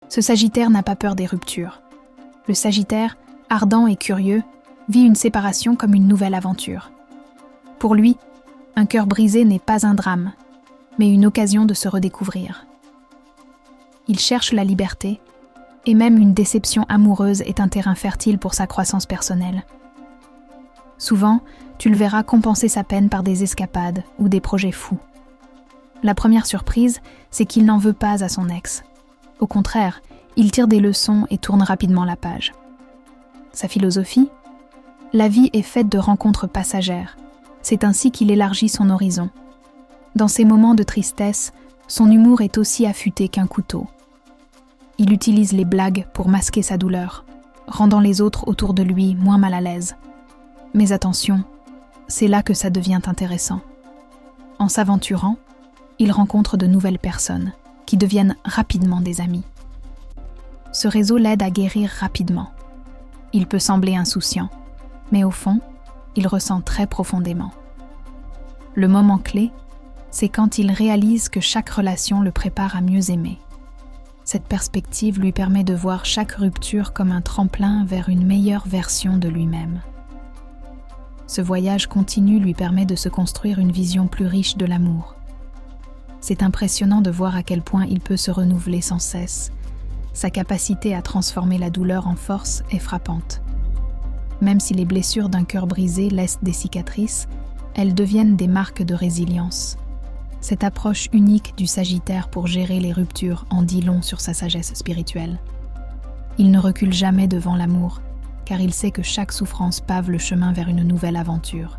Ce Sagittaire n'a pas peur des ruptures. Le Sagittaire, ardent et curieux, vit une séparation comme une nouvelle aventure. Pour lui, un cœur brisé n'est pas un drame, mais une occasion de se redécouvrir. Il cherche la liberté, et même une déception amoureuse est un terrain fertile pour sa croissance personnelle. Souvent, tu le verras compenser sa peine par des escapades ou des projets fous. La première surprise, c'est qu'il n'en veut pas à son ex. Au contraire, il tire des leçons et tourne rapidement la page. Sa philosophie ? La vie est faite de rencontres passagères. C'est ainsi qu'il élargit son horizon. Dans ces moments de tristesse, son humour est aussi affûté qu'un couteau. Il utilise les blagues pour masquer sa douleur, rendant les autres autour de lui moins mal à l'aise. Mais attention, c'est là que ça devient intéressant. En s'aventurant, il rencontre de nouvelles personnes, qui deviennent rapidement des amis. Ce réseau l'aide à guérir rapidement. Il peut sembler insouciant, mais au fond, il ressent très profondément. Le moment clé, c'est quand il réalise que chaque relation le prépare à mieux aimer. Cette perspective lui permet de voir chaque rupture comme un tremplin vers une meilleure version de lui-même. Ce voyage continu lui permet de se construire une vision plus riche de l'amour. C'est impressionnant de voir à quel point il peut se renouveler sans cesse. Sa capacité à transformer la douleur en force est frappante. Même si les blessures d'un cœur brisé laissent des cicatrices, elles deviennent des marques de résilience. Cette approche unique du Sagittaire pour gérer les ruptures en dit long sur sa sagesse spirituelle. Il ne recule jamais devant l'amour, car il sait que chaque souffrance pave le chemin vers une nouvelle aventure.